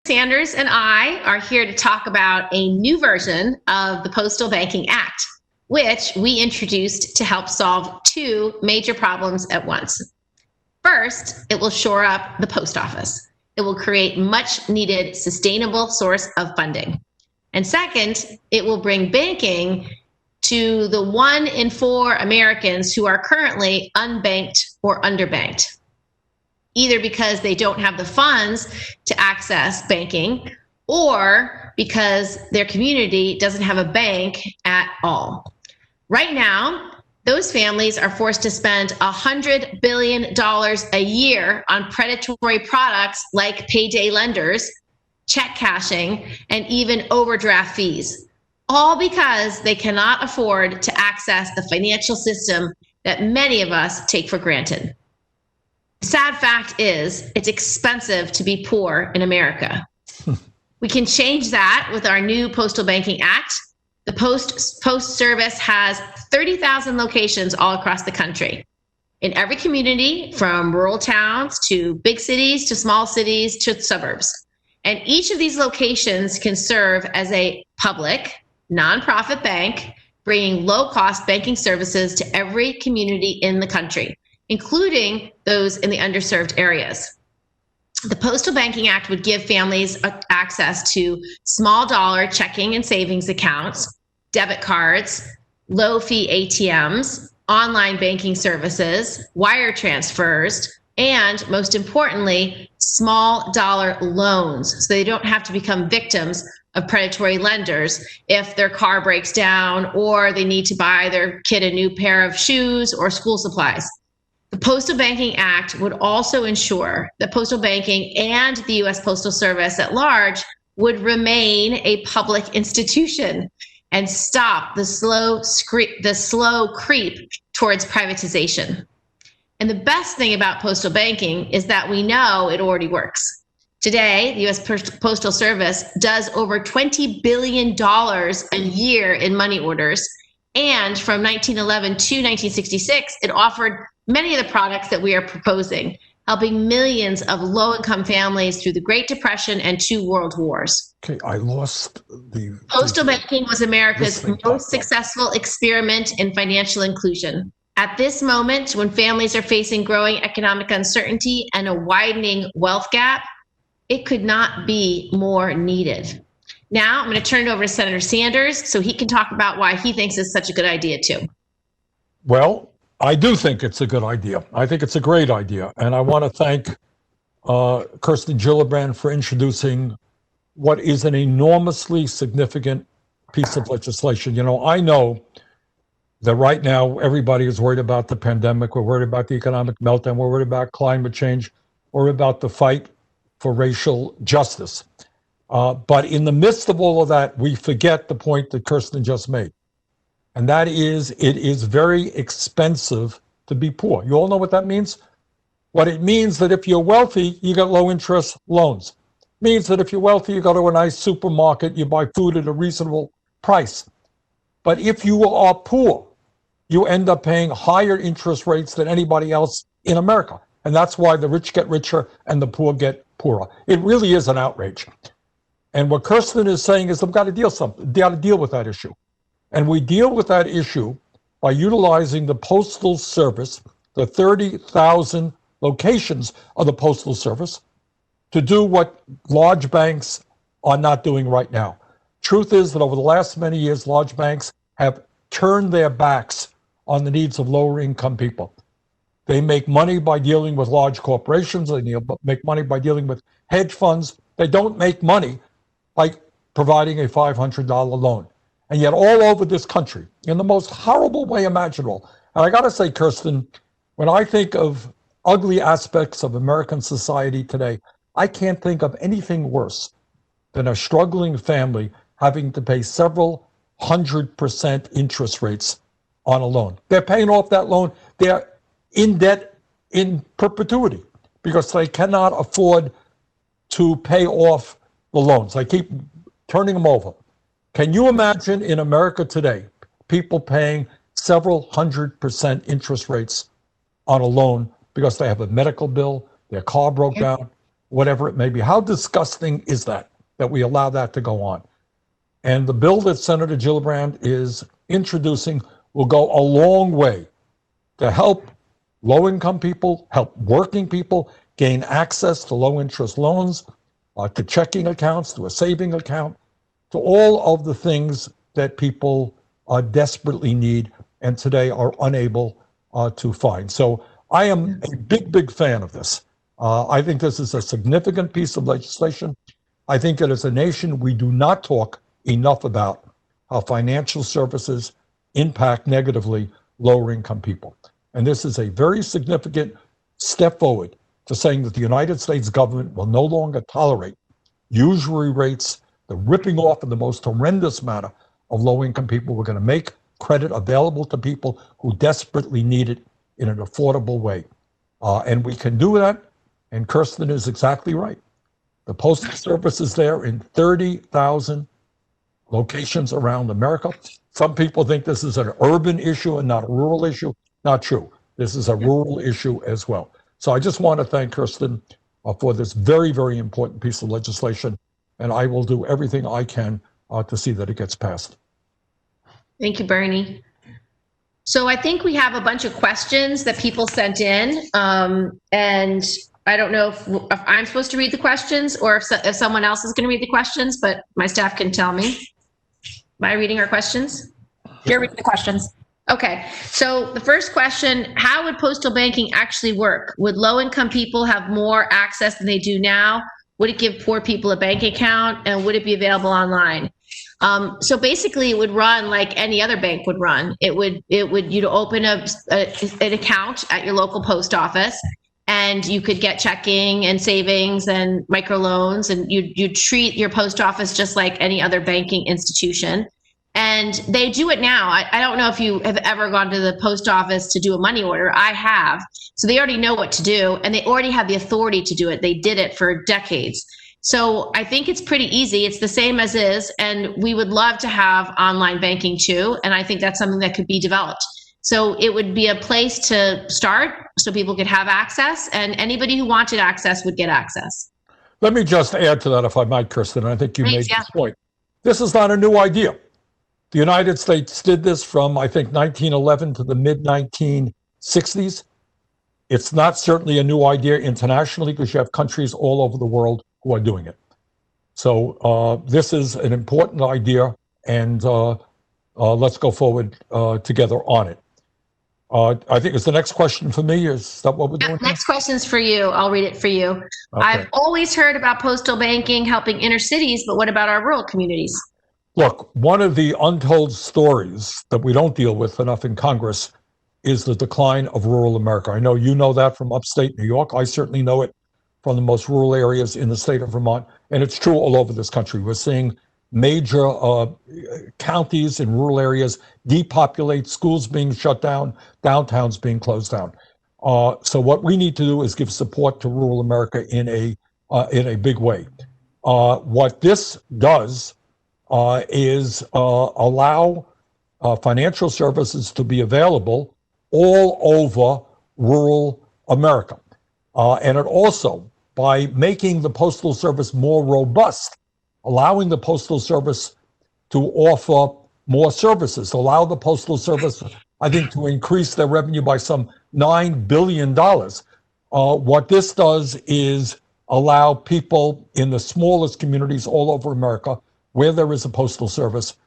Sanders and I are here to talk about a new version of the Postal Banking Act, which we introduced to help solve two major problems at once. First, it will shore up the post office. It will create much needed sustainable source of funding. And second, it will bring banking to the 1 in 4 Americans who are currently unbanked or underbanked, either because they don't have the funds to access banking or because their community doesn't have a bank at all. Right now, those families are forced to spend $100 billion a year on predatory products like payday lenders, check cashing, and even overdraft fees, all because they cannot afford to access the financial system that many of us take for granted. The sad fact is, it's expensive to be poor in America. We can change that with our new Postal Banking Act. The Post Service has 30,000 locations all across the country. In every community, from rural towns to big cities to small cities to suburbs. And each of these locations can serve as a public, nonprofit bank, bringing low-cost banking services to every community in the country, including those in the underserved areas. The Postal Banking Act would give families access to small dollar checking and savings accounts, debit cards, low-fee ATMs, online banking services, wire transfers, and most importantly, small dollar loans, so they don't have to become victims of predatory lenders if their car breaks down or they need to buy their kid a new pair of shoes or school supplies. The Postal Banking Act would also ensure that postal banking and the U.S. Postal Service at large would remain a public institution and stop the slow creep towards privatization. And the best thing about postal banking is that we know it already works. Today, the U.S. Postal Service does over $20 billion a year in money orders. And from 1911 to 1966, it offered many of the products that we are proposing, helping millions of low-income families through the Great Depression and 2 world wars. Okay, I lost the... Postal banking was America's most successful experiment in financial inclusion. At this moment, when families are facing growing economic uncertainty and a widening wealth gap, it could not be more needed. Now, I'm going to turn it over to Senator Sanders so he can talk about why he thinks it's such a good idea, too. Well, I do think it's a good idea. I think it's a great idea. And I want to thank Kirsten Gillibrand for introducing what is an enormously significant piece of legislation. You know, I know that right now everybody is worried about the pandemic. We're worried about the economic meltdown. We're worried about climate change. We're worried about the fight for racial justice. But in the midst of all of that, we forget the point that Kirsten just made. And that is, it is very expensive to be poor. You all know what that means? What it means that if you're wealthy, you get low interest loans. It means that if you're wealthy, you go to a nice supermarket, you buy food at a reasonable price. But if you are poor, you end up paying higher interest rates than anybody else in America. And that's why the rich get richer and the poor get poorer. It really is an outrage. And what Kirsten is saying is they've got to deal with that issue. And we deal with that issue by utilizing the Postal Service, the 30,000 locations of the Postal Service, to do what large banks are not doing right now. Truth is that over the last many years, large banks have turned their backs on the needs of lower income people. They make money by dealing with large corporations. They make money by dealing with hedge funds. They don't make money by providing a $500 loan. And yet all over this country, in the most horrible way imaginable. And I got to say, Kirsten, when I think of ugly aspects of American society today, I can't think of anything worse than a struggling family having to pay several 100% interest rates on a loan. They're paying off that loan. They're in debt in perpetuity because they cannot afford to pay off the loans. They keep turning them over. Can you imagine in America today, people paying several 100% interest rates on a loan because they have a medical bill, their car broke down, whatever it may be. How disgusting is that we allow that to go on? And the bill that Senator Gillibrand is introducing will go a long way to help low-income people, help working people gain access to low-interest loans, to checking accounts, to a saving account, to all of the things that people desperately need and today are unable to find. So I am a big, big fan of this. I think this is a significant piece of legislation. I think that as a nation, we do not talk enough about how financial services impact negatively lower income people. And this is a very significant step forward to saying that the United States government will no longer tolerate usury rates, the ripping off in the most horrendous manner of low-income people. We're going to make credit available to people who desperately need it in an affordable way. And we can do that, and Kirsten is exactly right. The Postal Service is there in 30,000 locations around America. Some people think this is an urban issue and not a rural issue. Not true. This is a rural issue as well. So I just want to thank Kirsten for this very, very important piece of legislation, and I will do everything I can to see that it gets passed. Thank you, Bernie. So I think we have a bunch of questions that people sent in, and I don't know if I'm supposed to read the questions or if someone else is going to read the questions, but my staff can tell me. Am I reading our questions? You're reading the questions. Okay, so the first question, how would postal banking actually work? Would low-income people have more access than they do now? Would it give poor people a bank account? And would it be available online? So basically, it would run like any other bank would run. You'd open an account at your local post office, and you could get checking and savings and microloans, and you'd treat your post office just like any other banking institution. And they do it now. I don't know if you have ever gone to the post office to do a money order. I have. So they already know what to do, and they already have the authority to do it. They did it for decades. So I think it's pretty easy. It's the same as is, and we would love to have online banking too. And I think that's something that could be developed. So it would be a place to start so people could have access, and anybody who wanted access would get access. Let me just add to that, if I might, Kirsten. I think you made yeah. this point. This is not a new idea. The United States did this from, I think, 1911 to the mid-1960s. It's not certainly a new idea internationally because you have countries all over the world who are doing it. So this is an important idea, and let's go forward together on it. I think it's the next question for me. Is that what we're doing? Next question's for you. I'll read it for you. Okay. I've always heard about postal banking helping inner cities, but what about our rural communities? Look, one of the untold stories that we don't deal with enough in Congress is the decline of rural America. I know you know that from upstate New York. I certainly know it from the most rural areas in the state of Vermont, and it's true all over this country. We're seeing major counties in rural areas depopulate, schools being shut down, downtowns being closed down. So what we need to do is give support to rural America in a big way. What this does is allow financial services to be available all over rural America. And it also, by making the Postal Service more robust, allowing the Postal Service to offer more services, allow the Postal Service, I think, to increase their revenue by some $9 billion. What this does is allow people in the smallest communities all over America where there is a postal service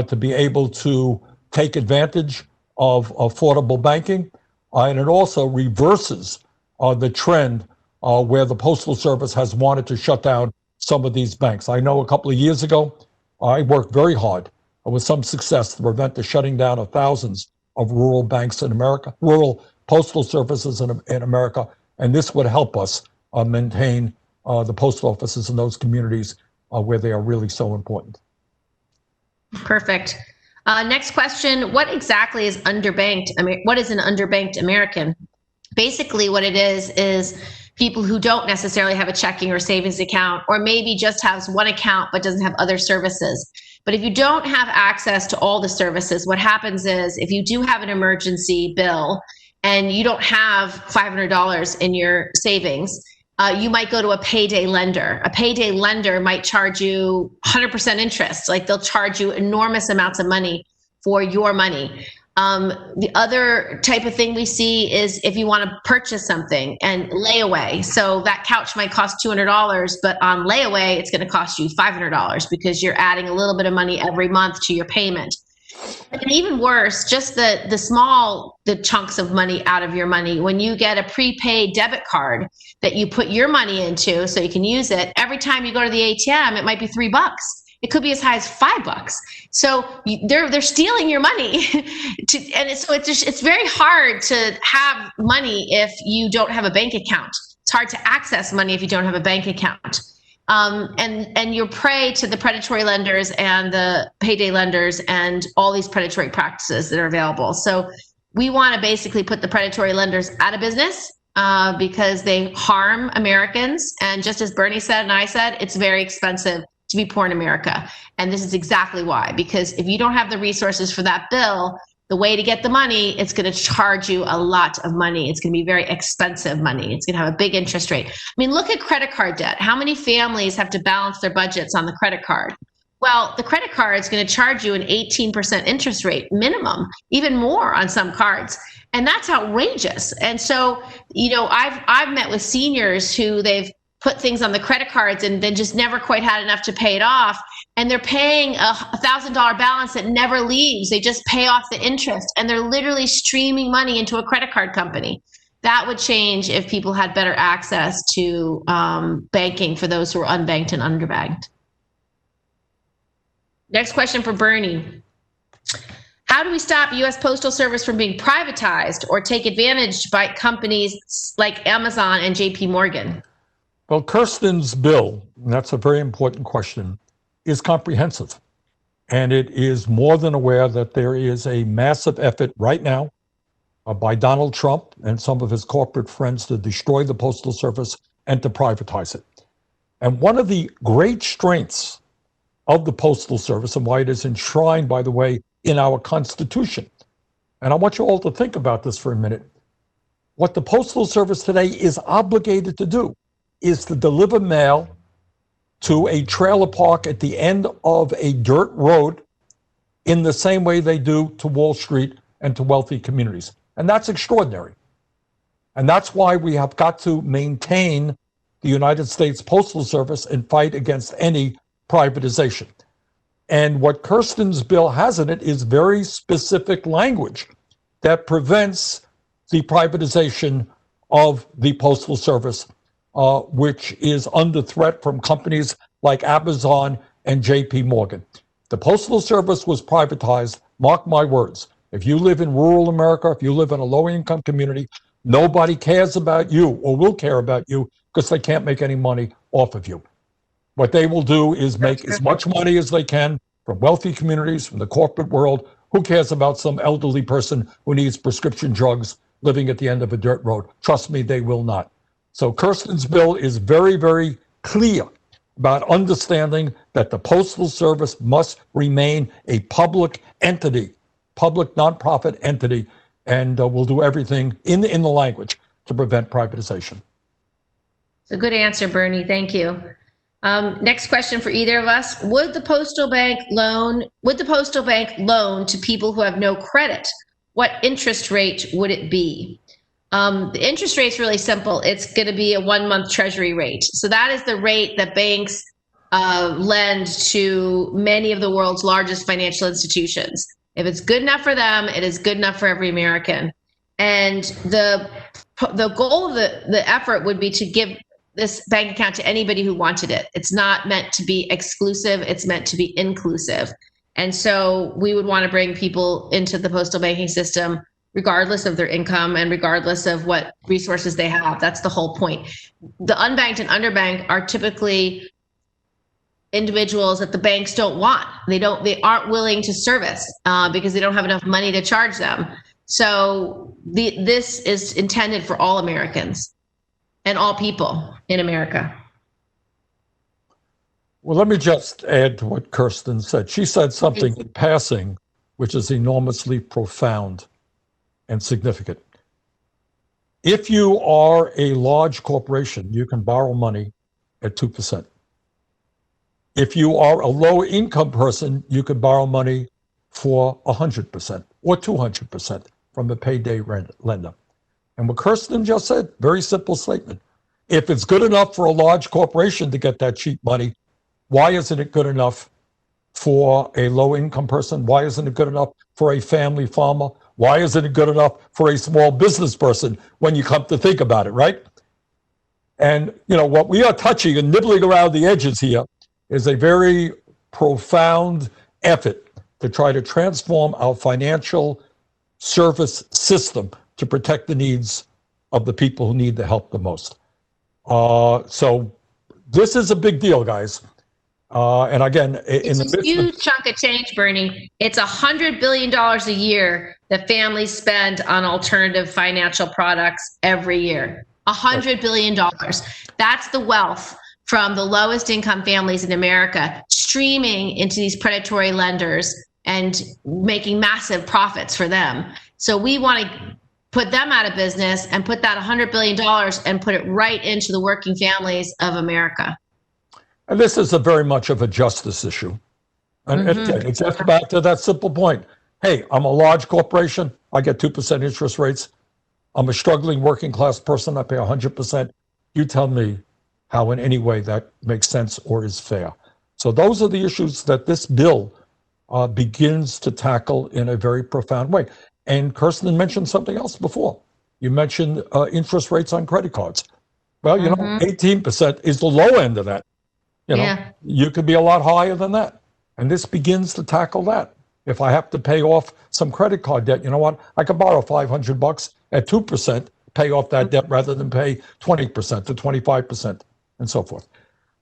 to be able to take advantage of affordable banking. And it also reverses the trend where the Postal Service has wanted to shut down some of these banks. I know a couple of years ago, I worked very hard with some success to prevent the shutting down of thousands of rural banks in America, rural postal services in America. And this would help us maintain the post offices in those communities where they are really so important. Perfect. Next question, what exactly is underbanked? I mean, what is an underbanked American? Basically what it is people who don't necessarily have a checking or savings account, or maybe just has one account but doesn't have other services. But if you don't have access to all the services, what happens is if you do have an emergency bill and you don't have $500 in your savings, you might go to a payday lender. A payday lender might charge you 100% interest. Like they'll charge you enormous amounts of money for your money. The other type of thing we see is if you want to purchase something and layaway. So that couch might cost $200, but on layaway, it's going to cost you $500 because you're adding a little bit of money every month to your payment. And even worse, just the chunks of money out of your money. When you get a prepaid debit card that you put your money into so you can use it, every time you go to the ATM, it might be $3. It could be as high as $5. So they're stealing your money. It's very hard to have money if you don't have a bank account. It's hard to access money if you don't have a bank account. And you're prey to the predatory lenders and the payday lenders and all these predatory practices that are available. So we want to basically put the predatory lenders out of business because they harm Americans. And just as Bernie said and I said, it's very expensive to be poor in America. And this is exactly why, because if you don't have the resources for that bill, the way to get the money, it's going to charge you a lot of money. It's going to be very expensive money. It's going to have a big interest rate. I mean, look at credit card debt. How many families have to balance their budgets on the credit card? Well, the credit card is going to charge you an 18% interest rate minimum, even more on some cards. And that's outrageous. And so, I've met with seniors who they've put things on the credit cards and then just never quite had enough to pay it off. And they're paying a $1,000 balance that never leaves. They just pay off the interest and they're literally streaming money into a credit card company. That would change if people had better access to banking for those who are unbanked and underbanked. Next question for Bernie. How do we stop U.S. Postal Service from being privatized or take advantage by companies like Amazon and JP Morgan? Well, Kirsten's bill, and that's a very important question, is comprehensive. And it is more than aware that there is a massive effort right now by Donald Trump and some of his corporate friends to destroy the Postal Service and to privatize it. And one of the great strengths of the Postal Service, and why it is enshrined, by the way, in our Constitution, and I want you all to think about this for a minute, what the Postal Service today is obligated to do is to deliver mail to a trailer park at the end of a dirt road in the same way they do to Wall Street and to wealthy communities. And that's extraordinary. And that's why we have got to maintain the United States Postal Service and fight against any privatization. And what Kirsten's bill has in it is very specific language that prevents the privatization of the Postal Service, which is under threat from companies like Amazon and JP Morgan. The Postal Service was privatized, mark my words. If you live in rural America, if you live in a low-income community, nobody cares about you or will care about you because they can't make any money off of you. What they will do is make as much money as they can from wealthy communities, from the corporate world. Who cares about some elderly person who needs prescription drugs living at the end of a dirt road? Trust me, they will not. So Kirsten's bill is very, very clear about understanding that the Postal Service must remain a public entity, public nonprofit entity, and will do everything in the language to prevent privatization. It's a good answer, Bernie. Thank you. Next question for either of us. Would the postal bank loan to people who have no credit? What interest rate would it be? The interest rate's really simple. It's going to be a 1-month treasury rate. So that is the rate that banks lend to many of the world's largest financial institutions. If it's good enough for them, it is good enough for every American. And the goal of the effort would be to give this bank account to anybody who wanted it. It's not meant to be exclusive. It's meant to be inclusive. And so we would want to bring people into the postal banking system regardless of their income and regardless of what resources they have. That's the whole point. The unbanked and underbanked are typically individuals that the banks don't want. They aren't willing to service because they don't have enough money to charge them. So this is intended for all Americans and all people in America. Well, let me just add to what Kirsten said. She said something in passing which is enormously profound and significant. If you are a large corporation, you can borrow money at 2%. If you are a low-income person, you could borrow money for 100% or 200% from a payday lender. And what Kirsten just said, very simple statement. If it's good enough for a large corporation to get that cheap money, why isn't it good enough for a low-income person? Why isn't it good enough for a family farmer? Why isn't it good enough for a small business person when you come to think about it, right? And, what we are touching and nibbling around the edges here is a very profound effort to try to transform our financial service system to protect the needs of the people who need the help the most. So this is a big deal, guys. And again, it's a huge chunk of change, Bernie. It's $100 billion a year that families spend on alternative financial products every year. $100 billion. That's the wealth from the lowest income families in America streaming into these predatory lenders and making massive profits for them. So we want to put them out of business and put that $100 billion and put it right into the working families of America. And this is a very much of a justice issue. And it's just back to that simple point. Hey, I'm a large corporation. I get 2% interest rates. I'm a struggling working class person. I pay 100%. You tell me how in any way that makes sense or is fair. So those are the issues that this bill begins to tackle in a very profound way. And Kirsten mentioned something else before. You mentioned interest rates on credit cards. Well, 18% is the low end of that. You could be a lot higher than that. And this begins to tackle that. If I have to pay off some credit card debt, you know what? I could borrow $500 at 2%, pay off that debt rather than pay 20% to 25% and so forth.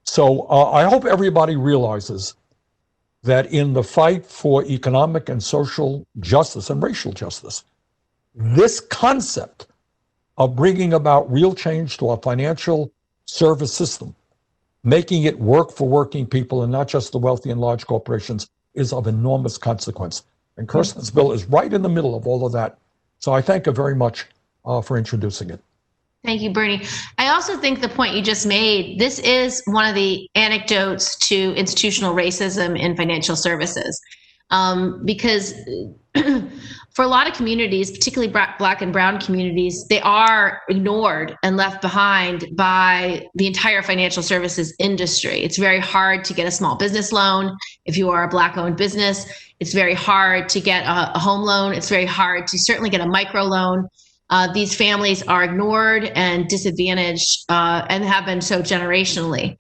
So I hope everybody realizes that in the fight for economic and social justice and racial justice, this concept of bringing about real change to our financial service system, making it work for working people and not just the wealthy and large corporations, is of enormous consequence. And Kirsten's bill is right in the middle of all of that. So I thank her very much for introducing it. Thank you, Bernie. I also think the point you just made, this is one of the anecdotes to institutional racism in financial services. Because for a lot of communities, particularly Black and brown communities, they are ignored and left behind by the entire financial services industry. It's very hard to get a small business loan if you are a Black-owned business. It's very hard to get a home loan. It's very hard to certainly get a micro loan. These families are ignored and disadvantaged and have been so generationally.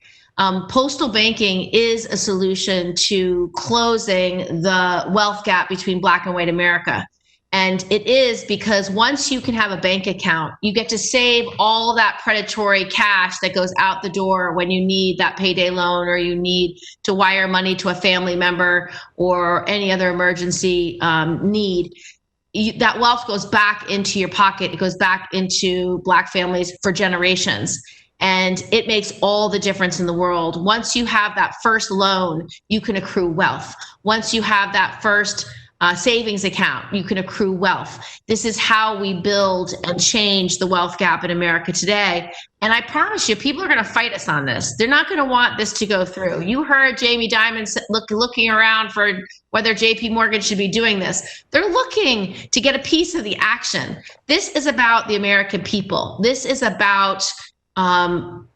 Postal banking is a solution to closing the wealth gap between Black and white America. And it is because once you can have a bank account, you get to save all that predatory cash that goes out the door when you need that payday loan or you need to wire money to a family member or any other emergency need. That wealth goes back into your pocket. It goes back into Black families for generations. And it makes all the difference in the world. Once you have that first loan, you can accrue wealth. Once you have that first savings account, you can accrue wealth. This is how we build and change the wealth gap in America today. And I promise you, people are going to fight us on this. They're not going to want this to go through. You heard Jamie Dimon looking around for whether JP Morgan should be doing this. They're looking to get a piece of the action. This is about the American people. This is about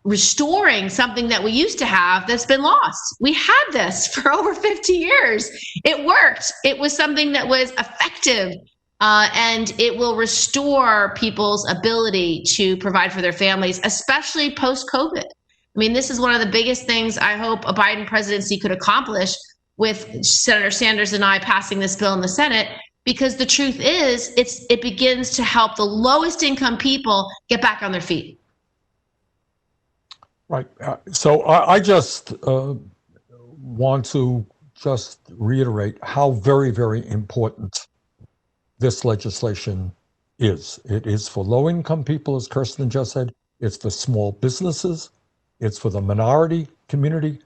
restoring something that we used to have that's been lost. We had this for over 50 years. It worked. It was something that was effective, and it will restore people's ability to provide for their families, especially post-COVID. I mean, this is one of the biggest things I hope a Biden presidency could accomplish with Senator Sanders and I passing this bill in the Senate, because the truth is it begins to help the lowest income people get back on their feet. Right. So I just want to just reiterate how very, very important this legislation is. It is for low-income people, as Kirsten just said. It's for small businesses. It's for the minority community.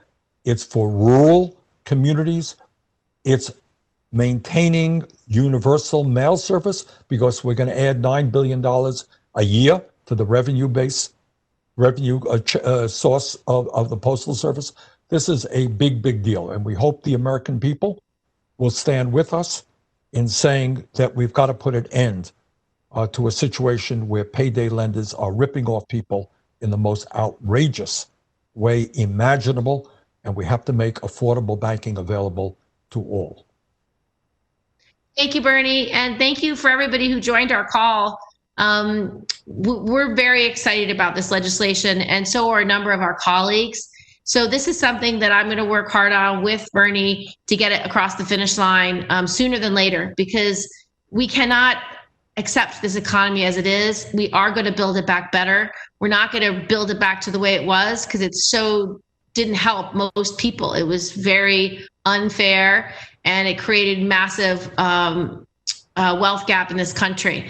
It's for rural communities. It's maintaining universal mail service, because we're going to add $9 billion a year to the revenue source of the Postal Service. This is a big, big deal. And we hope the American people will stand with us in saying that we've got to put an end to a situation where payday lenders are ripping off people in the most outrageous way imaginable. And we have to make affordable banking available to all. Thank you, Bernie. And thank you for everybody who joined our call. We're very excited about this legislation, and so are a number of our colleagues. So this is something that I'm going to work hard on with Bernie to get it across the finish line sooner than later, because we cannot accept this economy as it is. We are going to build it back better. We're not going to build it back to the way it was, because it so didn't help most people. It was very unfair, and it created massive wealth gap in this country.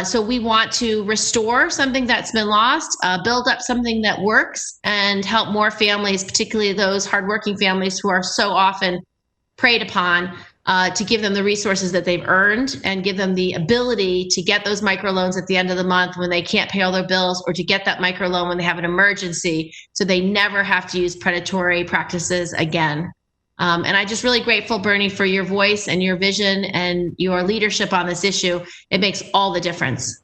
So we want to restore something that's been lost, build up something that works, and help more families, particularly those hardworking families who are so often preyed upon, to give them the resources that they've earned and give them the ability to get those microloans at the end of the month when they can't pay all their bills, or to get that microloan when they have an emergency, so they never have to use predatory practices again. And I'm just really grateful, Bernie, for your voice and your vision and your leadership on this issue. It makes all the difference.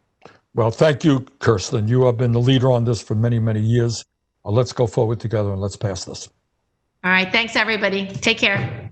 Well, thank you, Kirsten. You have been the leader on this for many, many years. Let's go forward together and let's pass this. All right. Thanks, everybody. Take care.